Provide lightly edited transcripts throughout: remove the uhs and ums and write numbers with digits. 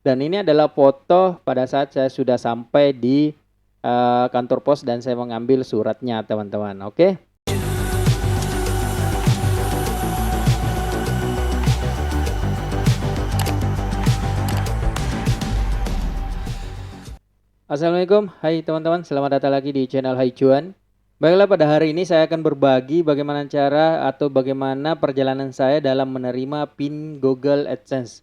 Dan ini adalah foto pada saat saya sudah sampai di kantor pos dan saya mengambil suratnya, teman-teman. Oke. Assalamualaikum, hai teman-teman, selamat datang lagi di channel Hai Cuan. Baiklah, pada hari ini saya akan berbagi bagaimana cara atau bagaimana perjalanan saya dalam menerima PIN Google AdSense.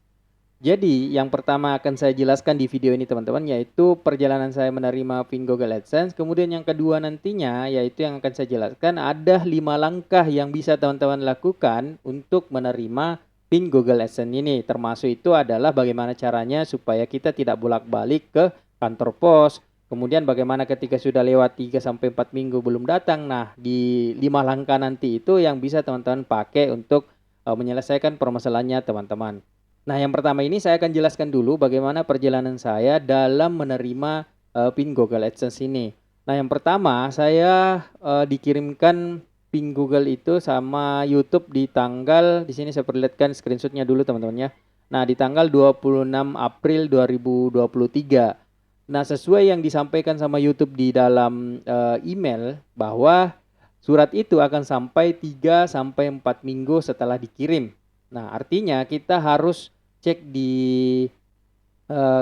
Jadi yang pertama akan saya jelaskan di video ini teman-teman, yaitu perjalanan saya menerima PIN Google AdSense. Kemudian yang kedua nantinya, yaitu yang akan saya jelaskan ada 5 langkah yang bisa teman-teman lakukan untuk menerima PIN Google AdSense ini. Termasuk itu adalah bagaimana caranya supaya kita tidak bolak-balik ke kantor pos. Kemudian bagaimana ketika sudah lewat 3-4 minggu belum datang. Nah, di 5 langkah nanti itu yang bisa teman-teman pakai untuk menyelesaikan permasalahannya teman-teman. Nah, yang pertama ini saya akan jelaskan dulu bagaimana perjalanan saya dalam menerima PIN Google AdSense ini. Nah, yang pertama saya dikirimkan PIN Google itu sama YouTube di tanggal, di sini saya perlihatkan screenshotnya dulu teman-teman ya. Nah, di tanggal 26 April 2023. Nah, sesuai yang disampaikan sama YouTube di dalam email bahwa surat itu akan sampai 3-4 minggu setelah dikirim. Nah, artinya kita harus cek di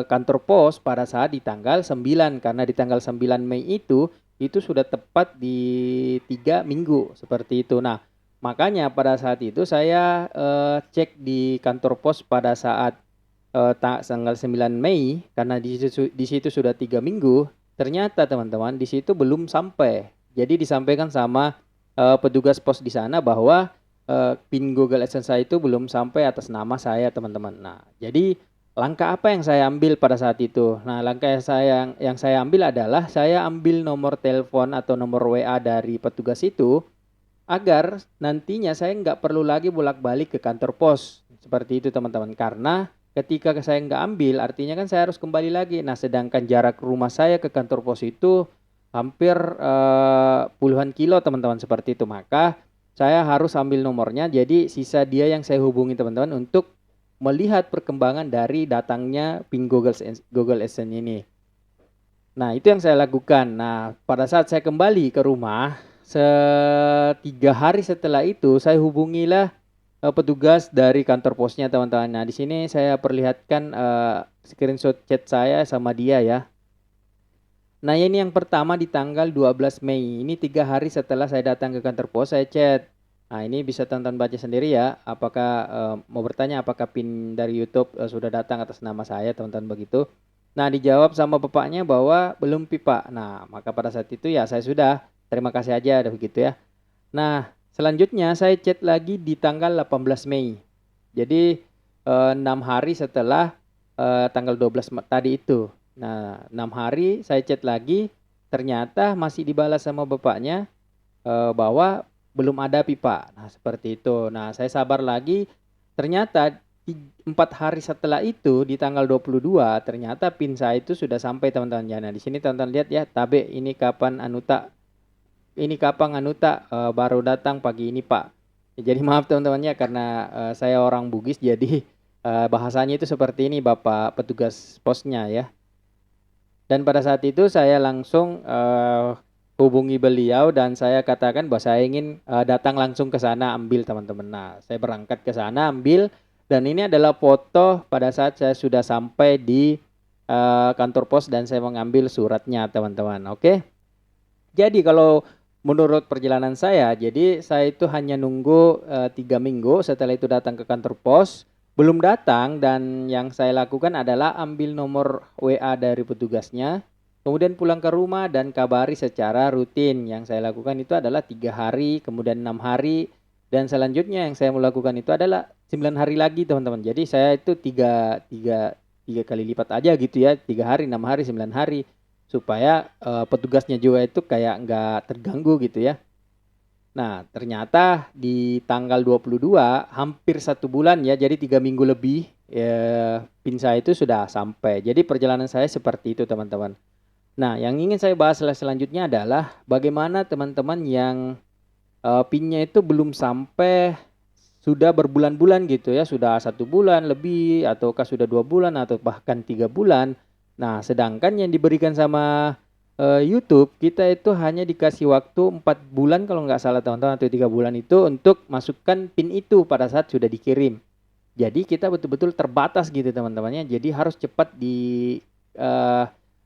kantor pos pada saat di tanggal 9, karena di tanggal 9 Mei itu sudah tepat di 3 minggu seperti itu. Nah, makanya pada saat itu saya cek di kantor pos pada saat tanggal 9 Mei, karena di situ sudah 3 minggu. Ternyata teman-teman di situ belum sampai. Jadi disampaikan sama petugas pos di sana bahwa PIN Google AdSense saya itu belum sampai atas nama saya teman-teman. Nah, jadi langkah apa yang saya ambil pada saat itu? Nah, langkah yang saya ambil adalah saya ambil nomor telepon atau nomor WA dari petugas itu agar nantinya saya nggak perlu lagi bolak-balik ke kantor pos. Seperti itu teman-teman. Karena ketika saya nggak ambil, artinya kan saya harus kembali lagi. Nah, sedangkan jarak rumah saya ke kantor pos itu hampir puluhan kilo teman-teman, seperti itu. Maka saya harus ambil nomornya. Jadi sisa dia yang saya hubungi teman-teman untuk melihat perkembangan dari datangnya PIN Google AdSense ini. Nah, itu yang saya lakukan. Nah, pada saat saya kembali ke rumah, 3 hari setelah itu saya hubungilah petugas dari kantor posnya teman-teman. Nah, di sini saya perlihatkan screenshot chat saya sama dia ya. Nah, ini yang pertama di tanggal 12 Mei. Ini 3 hari setelah saya datang ke kantor pos, saya chat. Nah, ini bisa teman-teman baca sendiri ya. Apakah mau bertanya apakah PIN dari YouTube sudah datang atas nama saya, teman-teman, begitu. Nah, dijawab sama bapaknya bahwa belum pipa. Nah, maka pada saat itu ya saya sudah terima kasih aja begitu ya. Nah, selanjutnya saya chat lagi di tanggal 18 Mei. Jadi 6 hari setelah tanggal 12 tadi itu. Nah, 6 hari saya chat lagi, ternyata masih dibalas sama bapaknya bahwa belum ada pipa. Nah, seperti itu. Nah, saya sabar lagi. Ternyata 4 hari setelah itu di tanggal 22 ternyata PIN saya itu sudah sampai teman-teman ya. Nah, di sini teman-teman lihat ya, Tabe ini kapan Anuta baru datang pagi ini Pak. Ya, jadi maaf teman-teman ya karena saya orang Bugis, jadi bahasanya itu seperti ini Bapak petugas posnya ya. Dan pada saat itu saya langsung hubungi beliau dan saya katakan bahwa saya ingin datang langsung ke sana ambil teman-teman. Nah, saya berangkat ke sana ambil, dan ini adalah foto pada saat saya sudah sampai di kantor pos dan saya mengambil suratnya teman-teman. Oke. Jadi kalau menurut perjalanan saya, jadi saya itu hanya nunggu 3 minggu, setelah itu datang ke kantor pos, belum datang, dan yang saya lakukan adalah ambil nomor WA dari petugasnya, kemudian pulang ke rumah dan kabari secara rutin. Yang saya lakukan itu adalah 3 hari, kemudian 6 hari, dan selanjutnya yang saya melakukan itu adalah 9 hari lagi teman-teman. Jadi saya itu tiga kali lipat aja gitu ya, 3 hari, 6 hari, 9 hari. Supaya petugasnya juga itu kayak nggak terganggu gitu ya. Nah, ternyata di tanggal 22 hampir 1 bulan ya, jadi 3 minggu lebih PIN saya itu sudah sampai. Jadi perjalanan saya seperti itu teman-teman. Nah, yang ingin saya bahas selanjutnya adalah bagaimana teman-teman yang PIN-nya itu belum sampai sudah berbulan-bulan gitu ya, sudah 1 bulan lebih ataukah sudah 2 bulan atau bahkan 3 bulan. Nah, sedangkan yang diberikan sama YouTube kita itu hanya dikasih waktu 4 bulan kalau nggak salah teman-teman, atau 3 bulan itu untuk masukkan PIN itu pada saat sudah dikirim. Jadi kita betul-betul terbatas gitu teman-temannya. Jadi harus cepat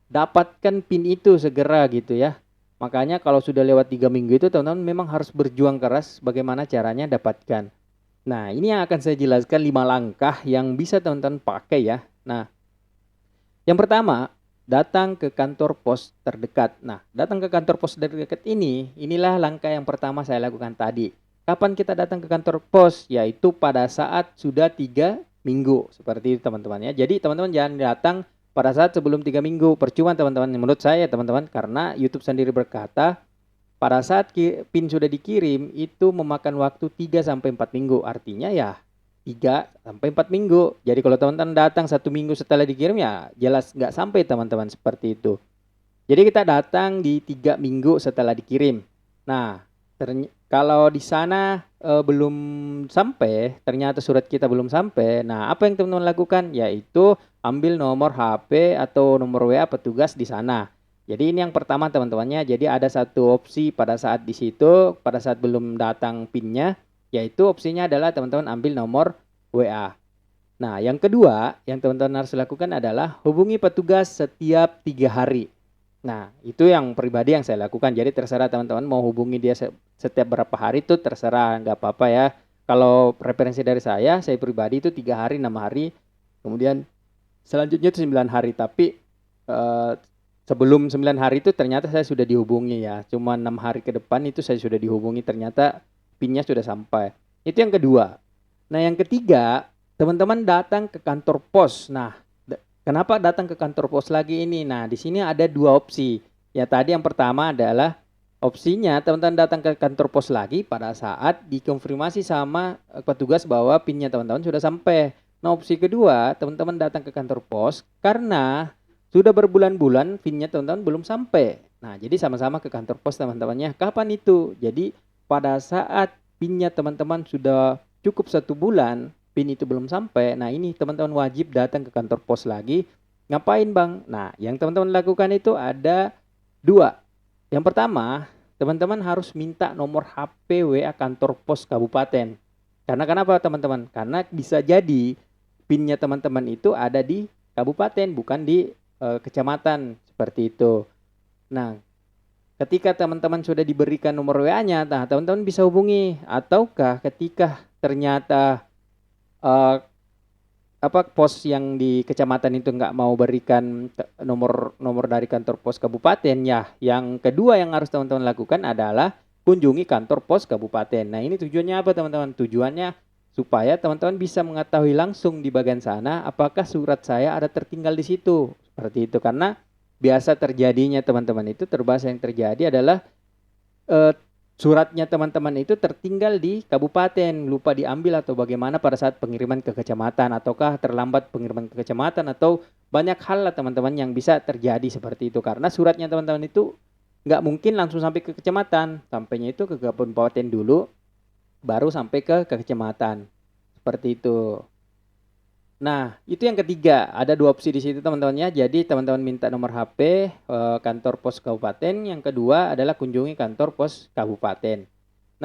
dapatkan PIN itu segera gitu ya. Makanya kalau sudah lewat 3 minggu itu teman-teman memang harus berjuang keras bagaimana caranya dapatkan. Nah, ini yang akan saya jelaskan 5 langkah yang bisa teman-teman pakai ya. Nah, yang pertama, datang ke kantor pos terdekat. Nah, datang ke kantor pos terdekat inilah langkah yang pertama saya lakukan tadi. Kapan kita datang ke kantor pos? Yaitu pada saat sudah 3 minggu. Seperti itu teman-teman ya. Jadi teman-teman jangan datang pada saat sebelum 3 minggu. Percuma teman-teman, menurut saya teman-teman, karena YouTube sendiri berkata, pada saat PIN sudah dikirim itu memakan waktu 3-4 minggu. Artinya ya 3-4 minggu. Jadi kalau teman-teman datang 1 minggu setelah dikirim ya jelas nggak sampai teman-teman, seperti itu. Jadi kita datang di 3 minggu setelah dikirim. Nah, kalau di sana belum sampai, ternyata surat kita belum sampai. Nah, apa yang teman-teman lakukan? Yaitu ambil nomor HP atau nomor WA petugas di sana. Jadi ini yang pertama teman-temannya. Jadi ada satu opsi pada saat di situ, pada saat belum datang PIN-nya, yaitu opsinya adalah teman-teman ambil nomor WA. Nah, yang kedua yang teman-teman harus lakukan adalah hubungi petugas setiap 3 hari. Nah, itu yang pribadi yang saya lakukan. Jadi terserah teman-teman mau hubungi dia setiap berapa hari itu terserah, nggak apa-apa ya. Kalau preferensi dari saya pribadi itu 3 hari, 6 hari, kemudian selanjutnya itu 9 hari. Tapi sebelum 9 hari itu ternyata saya sudah dihubungi ya. Cuma 6 hari ke depan itu saya sudah dihubungi, ternyata PIN-nya sudah sampai. Itu yang kedua. Nah, yang ketiga, teman-teman datang ke kantor pos. Nah, kenapa datang ke kantor pos lagi ini? Nah, di sini ada 2 opsi. Ya, tadi yang pertama adalah opsinya teman-teman datang ke kantor pos lagi pada saat dikonfirmasi sama petugas bahwa PIN-nya teman-teman sudah sampai. Nah, opsi kedua, teman-teman datang ke kantor pos karena sudah berbulan-bulan PIN-nya teman-teman belum sampai. Nah, jadi sama-sama ke kantor pos teman-temannya. Kapan itu? Jadi pada saat PIN-nya teman-teman sudah cukup 1 bulan, PIN itu belum sampai. Nah, ini teman-teman wajib datang ke kantor pos lagi. Ngapain bang? Nah, yang teman-teman lakukan itu ada 2. Yang pertama, teman-teman harus minta nomor HP WA kantor pos kabupaten. Karena kenapa teman-teman? Karena bisa jadi PIN-nya teman-teman itu ada di kabupaten, bukan di kecamatan, seperti itu. Nah, ketika teman-teman sudah diberikan nomor WA-nya, nah teman-teman bisa hubungi. Ataukah ketika ternyata pos yang di kecamatan itu nggak mau berikan nomor dari kantor pos kabupaten, ya yang kedua yang harus teman-teman lakukan adalah kunjungi kantor pos kabupaten. Nah, ini tujuannya apa teman-teman? Tujuannya supaya teman-teman bisa mengetahui langsung di bagian sana apakah surat saya ada tertinggal di situ. Seperti itu, karena biasa terjadinya teman-teman itu, terbahasa yang terjadi adalah suratnya teman-teman itu tertinggal di kabupaten, lupa diambil atau bagaimana pada saat pengiriman ke kecamatan, ataukah terlambat pengiriman ke kecamatan, atau banyak hal lah teman-teman yang bisa terjadi seperti itu. Karena suratnya teman-teman itu nggak mungkin langsung sampai ke kecamatan, sampainya itu ke kabupaten dulu, baru sampai ke kecamatan. Seperti itu. Nah, itu yang ketiga. Ada 2 opsi di situ teman-temannya. Jadi teman-teman minta nomor HP kantor pos kabupaten. Yang kedua adalah kunjungi kantor pos kabupaten.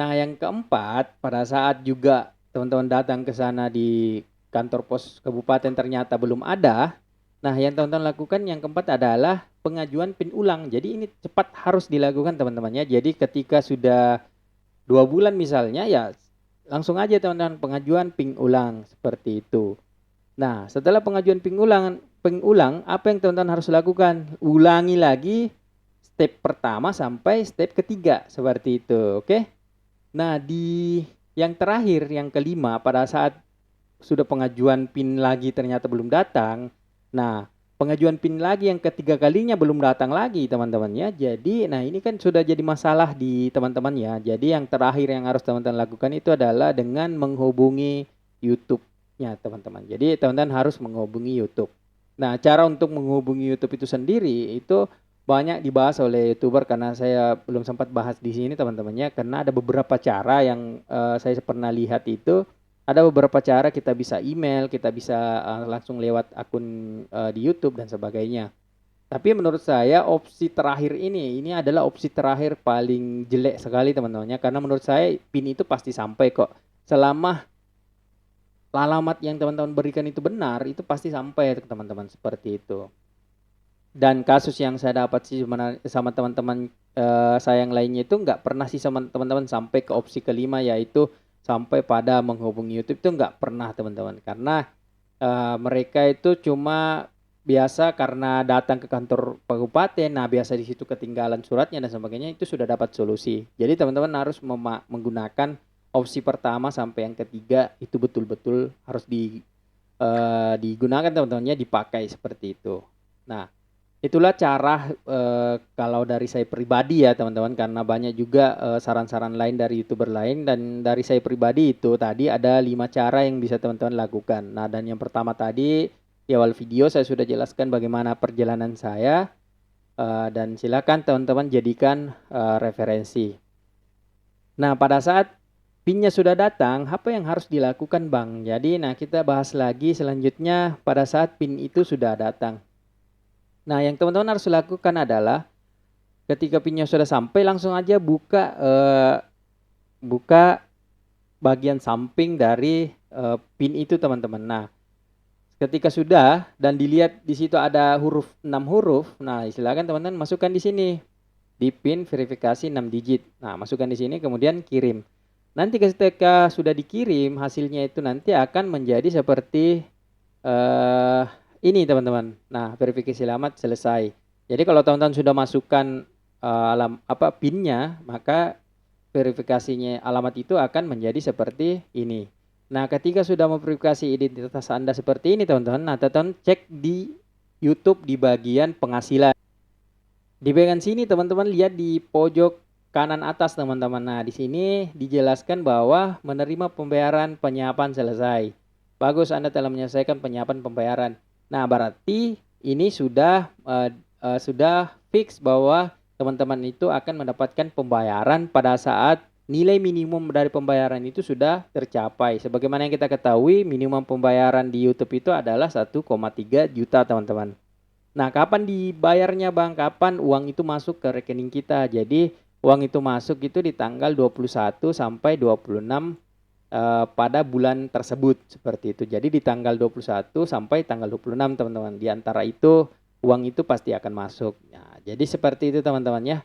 Nah, yang keempat, pada saat juga teman-teman datang ke sana di kantor pos kabupaten ternyata belum ada. Nah, yang teman-teman lakukan yang keempat adalah pengajuan PIN ulang. Jadi ini cepat harus dilakukan teman-temannya. Jadi ketika sudah 2 bulan misalnya, ya langsung aja teman-teman pengajuan PIN ulang, seperti itu. Nah, setelah pengajuan PIN ulang, apa yang teman-teman harus lakukan? Ulangi lagi step pertama sampai step ketiga, seperti itu, oke? Nah, di yang terakhir, yang kelima, pada saat sudah pengajuan PIN lagi ternyata belum datang. Nah, pengajuan PIN lagi yang ketiga kalinya belum datang lagi teman-temannya. Jadi, nah ini kan sudah jadi masalah di teman-teman ya. Jadi yang terakhir yang harus teman-teman lakukan itu adalah dengan menghubungi YouTube-nya teman-teman. Jadi teman-teman harus menghubungi YouTube. Nah, cara untuk menghubungi YouTube itu sendiri itu banyak dibahas oleh YouTuber, karena saya belum sempat bahas di sini teman-temannya, karena ada beberapa cara yang saya pernah lihat itu. Ada beberapa cara kita bisa email, kita bisa langsung lewat akun di YouTube dan sebagainya. Tapi menurut saya opsi terakhir ini adalah opsi terakhir paling jelek sekali teman-teman ya. Karena menurut saya PIN itu pasti sampai kok. Selama alamat yang teman-teman berikan itu benar, itu pasti sampai teman-teman, seperti itu. Dan kasus yang saya dapat sih sama teman-teman saya yang lainnya itu nggak pernah sih sama teman-teman sampai ke opsi kelima, yaitu sampai pada menghubungi YouTube. Itu nggak pernah teman-teman, karena mereka itu cuma biasa karena datang ke kantor kabupaten, nah biasa di situ ketinggalan suratnya dan sebagainya, itu sudah dapat solusi. Jadi teman-teman harus menggunakan opsi pertama sampai yang ketiga, itu betul-betul harus digunakan teman-temannya, dipakai seperti itu. Nah, itulah cara kalau dari saya pribadi ya teman-teman, karena banyak juga saran-saran lain dari YouTuber lain, dan dari saya pribadi itu tadi ada 5 cara yang bisa teman-teman lakukan. Nah, dan yang pertama tadi di awal video saya sudah jelaskan bagaimana perjalanan saya, dan silakan teman-teman jadikan referensi. Nah, pada saat PIN-nya sudah datang, apa yang harus dilakukan Bang? Jadi, nah kita bahas lagi selanjutnya pada saat PIN itu sudah datang. Nah, yang teman-teman harus lakukan adalah ketika PIN-nya sudah sampai, langsung aja buka bagian samping dari PIN itu teman-teman. Nah, ketika sudah dan dilihat di situ ada 6 huruf, nah silakan teman-teman masukkan di sini di PIN verifikasi 6 digit. Nah, masukkan di sini kemudian kirim. Nanti ketika sudah dikirim, hasilnya itu nanti akan menjadi seperti ini teman-teman. Nah, verifikasi alamat selesai. Jadi kalau teman-teman sudah masukkan PIN-nya, maka verifikasinya alamat itu akan menjadi seperti ini. Nah, ketika sudah memverifikasi identitas Anda seperti ini teman-teman, nah teman-teman cek di YouTube di bagian penghasilan. Di bagian sini teman-teman lihat di pojok kanan atas teman-teman. Nah, di sini dijelaskan bahwa menerima pembayaran penyiapan selesai. Bagus, Anda telah menyelesaikan penyiapan pembayaran. Nah, berarti ini sudah fix bahwa teman-teman itu akan mendapatkan pembayaran pada saat nilai minimum dari pembayaran itu sudah tercapai. Sebagaimana yang kita ketahui, minimum pembayaran di YouTube itu adalah 1,3 juta teman-teman. Nah, kapan dibayarnya Bang? Kapan uang itu masuk ke rekening kita? Jadi uang itu masuk itu di tanggal 21 sampai 26 pada bulan tersebut, seperti itu. Jadi di tanggal 21 sampai tanggal 26 teman-teman. Di antara itu uang itu pasti akan masuk. Nah, jadi seperti itu teman-teman ya.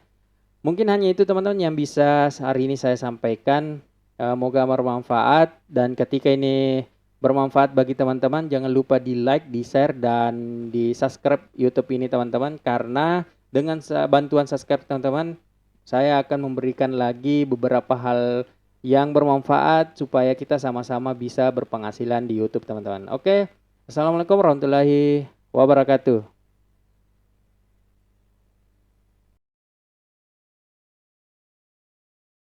Mungkin hanya itu teman-teman yang bisa hari ini saya sampaikan. Moga bermanfaat, dan ketika ini bermanfaat bagi teman-teman, jangan lupa di like, di share, dan di subscribe YouTube ini teman-teman, karena dengan bantuan subscribe teman-teman, saya akan memberikan lagi beberapa hal yang bermanfaat supaya kita sama-sama bisa berpenghasilan di YouTube teman-teman. Oke, Assalamualaikum warahmatullahi wabarakatuh.